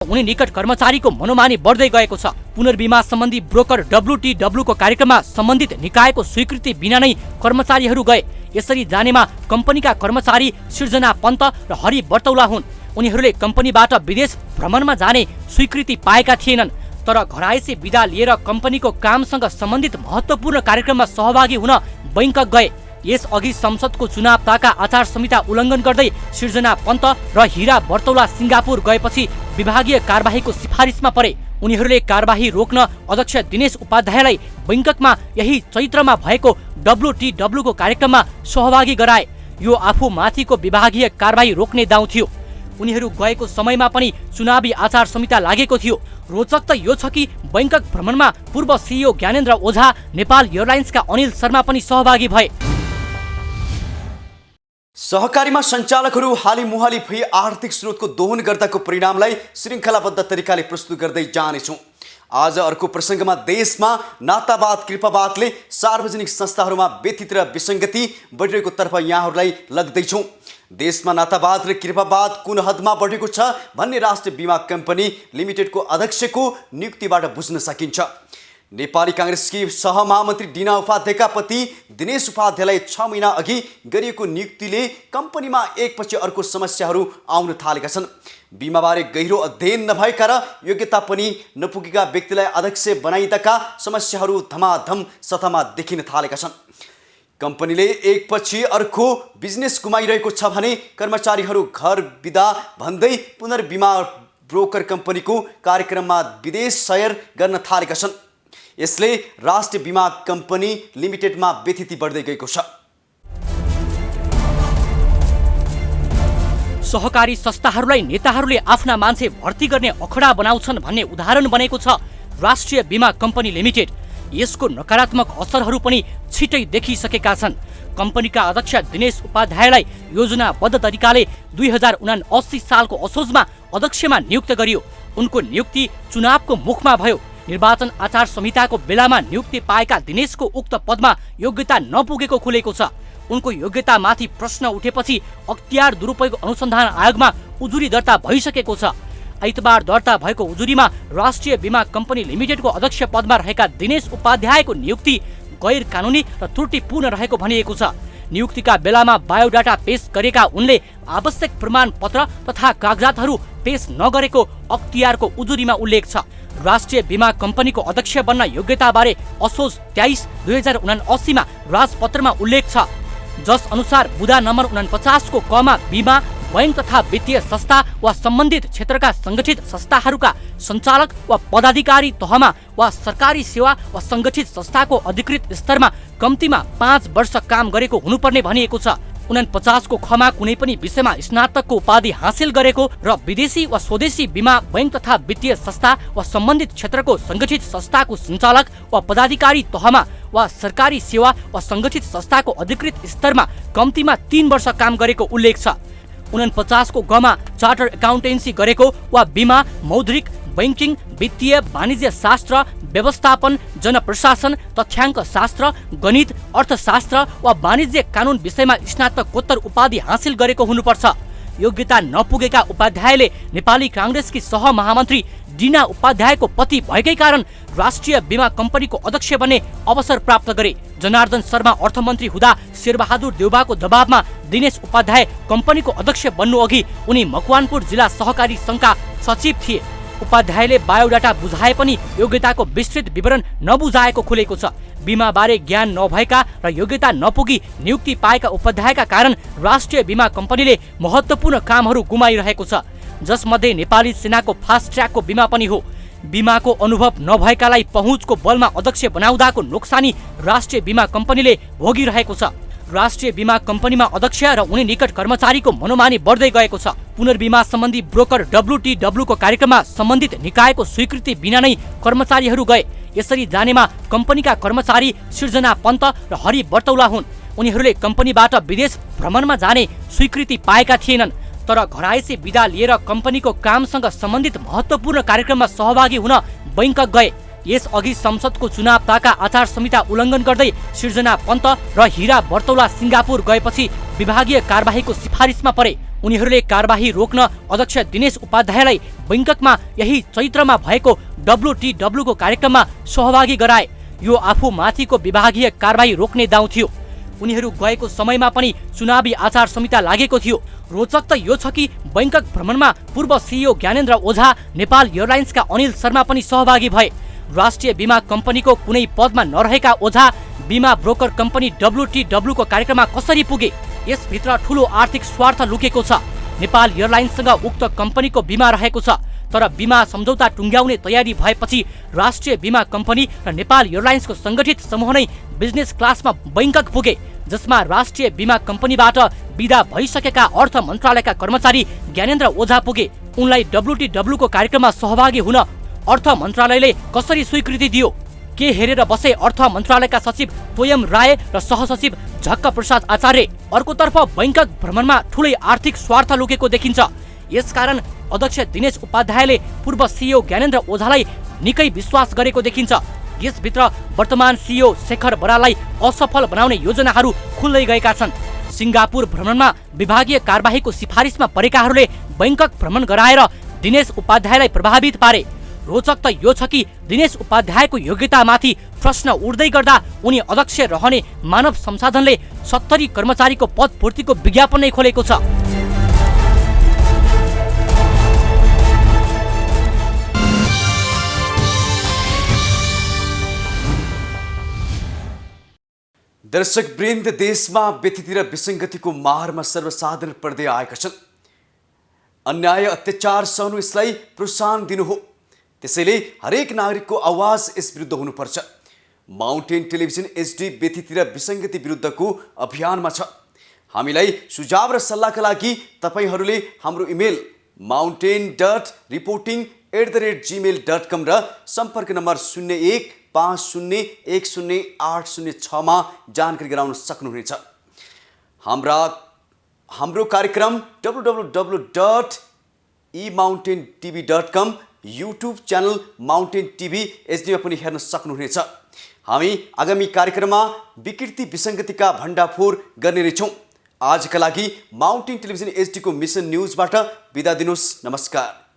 उनी निकट कर्मचारीको मनोमानी बढ्दै गएको छ। पुनर्बिमा सम्बन्धी ब्रोकर WTW को कार्यक्रममा सम्बन्धित निकायको स्वीकृति बिना नै कर्मचारीहरू गए। यसरी जानेमा कम्पनीका कर्मचारी सृजना पन्त र हरि बर्तौला हुन्। उनीहरूले कम्पनीबाट विदेश भ्रमणमा जाने स्वीकृति पाएका थिएनन्, तर घरायसी बिदा लिएर कम्पनीको कामसँग सम्बन्धित महत्त्वपूर्ण कार्यक्रममा सहभागी हुन बैंकक गए। यसअघि संसदको चुनाव ताका आचार संहिता उल्लङ्घन गर्दै सृजना पन्त र हिरा बर्तौला सिङ्गापुर गएपछि विभागीय कारबाहीको सिफारिसमा परे। उनीहरूले कारबाही रोक्न अध्यक्ष दिनेश उपाध्यायलाई बैंककमा यही चैत्रमा भएको WTW को कार्यक्रममा सहभागी गराए। यो आफू माथिको विभागीय कारबाही रोक्ने दाउ थियो। उनीहरू गएको समयमा पनि चुनावी आचार संहिता लागेको थियो। रोचक त यो छ कि बैंकक भ्रमणमा पूर्व CEO ज्ञानेन्द्र ओझा, नेपाल एयरलाइन्सका अनिल शर्मा पनि सहभागी भए। सहकारीमा सञ्चालकहरू हालिमुहाली भई आर्थिक स्रोतको दोहन गर्दाको परिणामलाई श्रृङ्खलाबद्ध तरिकाले प्रस्तुत गर्दै जानेछौँ। आज अर्को प्रसङ्गमा देशमा नातावाद कृपावादले सार्वजनिक संस्थाहरूमा व्यथित र विसङ्गति बढिरहेको तर्फ यहाँहरूलाई लग्दैछौँ। देशमा नातावाद र कृपावाद कुन हदमा बढेको छ भन्ने राष्ट्रिय बीमा कम्पनी लिमिटेडको अध्यक्षको नियुक्तिबाट बुझ्न सकिन्छ। नेपाली काङ्ग्रेसकी सहमहामन्त्री डिना उपाध्यायका पति दिनेश उपाध्यायलाई 6 महिना अघि गरिएको नियुक्तिले कम्पनीमा एकपछि अर्को समस्याहरू आउन थालेका छन्। बीमाबारे गहिरो अध्ययन नभएका र योग्यता पनि नपुगेका व्यक्तिलाई अध्यक्ष बनाइदाका समस्याहरू धमाधम सतहमा देखिन थालेका छन्। कम्पनीले एकपछि अर्को बिजनेस गुमाइरहेको छ भने कर्मचारीहरू घर बिदा भन्दै पुनर्बिमा ब्रोकर कम्पनीको कार्यक्रममा विदेश सयर गर्न थालेका छन्। यसले राष्ट्रिय बीमा कम्पनी लिमिटेडमा व्यथिति बढ्दै गएको छ। सहकारी संस्थाहरूलाई नेताहरूले आफ्ना मान्छे भर्ती गर्ने अखडा बनाउँछन् भन्ने उदाहरण बनेको छ राष्ट्रिय बीमा कम्पनी लिमिटेड। यसको नकारात्मक असरहरू पनि छिटै देखिसकेका छन्। कम्पनीका अध्यक्ष दिनेश उपाध्यायलाई योजनाबद्ध तरिकाले 2079 सालको असोजमा अध्यक्षमा नियुक्त गरियो। उनको नियुक्ति चुनावको मुखमा भयो। निर्वाचन आचार संहिताको बेलामा नियुक्ति पाएका दिनेशको उक्त पदमा योग्यता नपुगेको खुलेको छ। उनको योग्यतामाथि प्रश्न उठेपछि अख्तियार दुरुपयोग अनुसन्धान आयोगमा उजुरी दर्ता भइसकेको छ। आइतबार दर्ता भएको उजुरीमा राष्ट्रिय बीमा कम्पनी लिमिटेडको अध्यक्ष पदमा रहेका दिनेश उपाध्यायको नियुक्ति गैर कानुनी र त्रुटिपूर्ण रहेको भनिएको छ। नियुक्तिका बेलामा बायोडाटा पेश गरेका उनले आवश्यक प्रमाणपत्र तथा कागजातहरू पेश नगरेको अख्तियारको उजुरीमा उल्लेख छ। राष्ट्रिय बीमा कम्पनीको अध्यक्ष बन्न योग्यताबारे असोज 23/2079 मा राजपत्रमा उल्लेख छ, जस अनुसार बुदा नम्बर 49 को कमा बीमा बैंक तथा वित्तीय संस्था वा सम्बन्धित क्षेत्रका संगठित संस्थाहरूका सञ्चालक वा पदाधिकारी तहमा वा सरकारी सेवा वा संगठित संस्थाको अधिकृत स्तरमा कम्तीमा 5 वर्ष काम गरेको हुनुपर्ने भनिएको छ। 49 को खमा कुनै पनि विषयमा स्नातकको उपाधि हासिल गरेको र विदेशी वा स्वदेशी बीमा बैंक तथा वित्तीय संस्था वा सम्बन्धित क्षेत्रको संगठित संस्थाको सञ्चालक वा पदाधिकारी तहमा वा सरकारी सेवा वा संगठित संस्थाको अधिकृत स्तरमा कम्तीमा 3 वर्ष काम गरेको उल्लेख छ। 49 को गमा चार्टर एकाउन्टेन्सी गरेको वा बीमा, मौद्रिक, बैंकिङ, वित्तीय, वाणिज्य शास्त्र, व्यवस्थापन, जनप्रशासन, तथ्याङ्क शास्त्र, गणित, अर्थशास्त्र वा वाणिज्य कानुन विषयमा स्नातकोत्तर उपाधि हासिल गरेको हुनुपर्छ। योग्यता नपुगेका उपाध्यायले नेपाली काङ्ग्रेसकी सहमहामन्त्री डिना उपाध्यायको पति भएकै कारण राष्ट्रिय बीमा कम्पनीको अध्यक्ष बन्ने अवसर प्राप्त गरे। जनार्दन शर्मा अर्थमन्त्री हुँदा शेरबहादुर देउबाको दबावमा दिनेश उपाध्याय कम्पनीको अध्यक्ष बन्नु अघि उनी मकवानपुर जिल्ला सहकारी सङ्घका सचिव थिए। उपाध्यायले बायोडाटा बुझाए पनि योग्यताको विस्तृत विवरण नबुझाएको खुलेको छ। बीमाबारे ज्ञान नभएका र योग्यता नपुगी नियुक्ति पाएका उपाध्यायका कारण राष्ट्रिय बीमा कम्पनीले महत्त्वपूर्ण कामहरू गुमाइरहेको छ, जसमध्ये नेपाली सेनाको फास्ट ट्र्याकको बीमा पनि हो। बीमाको अनुभव नभएकालाई पहुँचको बलमा अध्यक्ष बनाउँदाको नोक्सानी राष्ट्रिय बीमा कम्पनीले भोगिरहेको छ। राष्ट्रिय बीमा कम्पनीमा अध्यक्ष र उनी निकट कर्मचारीको मनोमानी बढ्दै गएको छ। पुनर्बिमा सम्बन्धी ब्रोकर WTW को कार्यक्रममा सम्बन्धित निकायको स्वीकृति बिना नै कर्मचारीहरू गए। यसरी जानेमा कम्पनीका कर्मचारी सृजना पन्त र हरि बर्तौला हुन्। उनीहरूले कम्पनीबाट विदेश भ्रमणमा जाने स्वीकृति पाएका थिएनन्, तर घरायसी बिदा लिएर कम्पनीको कामसँग सम्बन्धित महत्त्वपूर्ण कार्यक्रममा सहभागी हुन बैंकक गए। यसअघि संसदको चुनाव ताका आचार संहिता उल्लङ्घन गर्दै सृजना पन्त र हिरा बर्तौला सिङ्गापुर गएपछि विभागीय कारबाहीको सिफारिसमा परे। उनीहरूले कारबाही रोक्न अध्यक्ष दिनेश उपाध्यायलाई बैङ्ककमा यही चैत्रमा भएको WTW को कार्यक्रममा सहभागी गराए। यो आफूमाथिको विभागीय कारबाही रोक्ने दाउ थियो। उनीहरू गएको समयमा पनि चुनावी आचार संहिता लागेको थियो। रोचक त यो छ कि बैङ्कक भ्रमणमा पूर्व CEO ज्ञानेन्द्र ओझा, नेपाल एयरलाइन्सका अनिल शर्मा पनि सहभागी भए। राष्ट्रिय बीमा कम्पनीको कुनै पदमा नरहेका ओझा बीमा ब्रोकर कम्पनी WTW को कार्यक्रममा कसरी पुगे? यसभित्र ठूलो आर्थिक स्वार्थ लुकेको छ। नेपाल एयरलाइन्ससँग उक्त कम्पनीको बीमा रहेको छ, तर बीमा सम्झौता टुङ्ग्याउने तयारी भएपछि राष्ट्रिय बीमा कम्पनी र नेपाल एयरलाइन्सको संगठित समूह नै बिजनेस क्लासमा बैङ्कक पुगे, जसमा राष्ट्रिय बीमा कम्पनीबाट बिदा भइसकेका अर्थ मन्त्रालयका कर्मचारी ज्ञानेन्द्र ओझा पुगे। उनलाई WTW को कार्यक्रममा सहभागी हुन अर्थ मन्त्रालयले कसरी स्वीकृति दियो? के हेरेर बसे अर्थ मन्त्रालयका सचिव तोयम राय र सहसचिव झक्क प्रसाद आचार्य? अर्कोतर्फ बैङ्कक भ्रमणमा ठूलै आर्थिक स्वार्थ लुकेको देखिन्छ। यसकारण अध्यक्ष दिनेश उपाध्यायले पूर्व CEO ज्ञानेन्द्र ओझालाई निकै विश्वास गरेको देखिन्छ। यसभित्र वर्तमान CEO शेखर बराललाई असफल बनाउने योजनाहरू खुल्दै गएका छन्। सिङ्गापुर भ्रमणमा विभागीय कारबाहीको सिफारिसमा परेकाहरूले बैङ्कक भ्रमण गराएर दिनेश उपाध्यायलाई प्रभावित पारे। रोचक त यो छ कि दिनेश उपाध्यायको योग्यतामाथि प्रश्न उठ्दै गर्दा उनी अध्यक्ष रहने मानव संसाधनले 70 कर्मचारीको पद पूर्तिको विज्ञापन नै खोलेको छ। दर्शक वृन्द, देशमा व्यथिति र विसङ्गतिको मारमा सर्वसाधारण पर्दै आएका छन्। अन्याय अत्याचार सहनु यसलाई प्रोत्साहन दिनु हो। त्यसैले हरेक नागरिकको आवाज यस विरुद्ध हुनुपर्छ। माउन्टेन टेलिभिजन HD व्यथिति र विसङ्गति विरुद्धको अभियानमा छ। हामीलाई सुझाव र सल्लाहका लागि तपाईहरूले हाम्रो इमेल mountain.reporting@gmail.com र सम्पर्क नम्बर 0150108006 मा जानकारी गराउन सक्नुहुनेछ। हाम्रो कार्यक्रम www.emountaintv.com, YouTube channel mountain TV HD मा पनि हेर्न सक्नुहुनेछ। हामी आगामी कार्यक्रममा विकृति विसङ्गतिका भण्डाफोर गर्ने रहेछौँ। आजका लागि माउन्टेन टेलिभिजन HD को मिसन न्युजबाट बिदा दिनुहोस्। नमस्कार।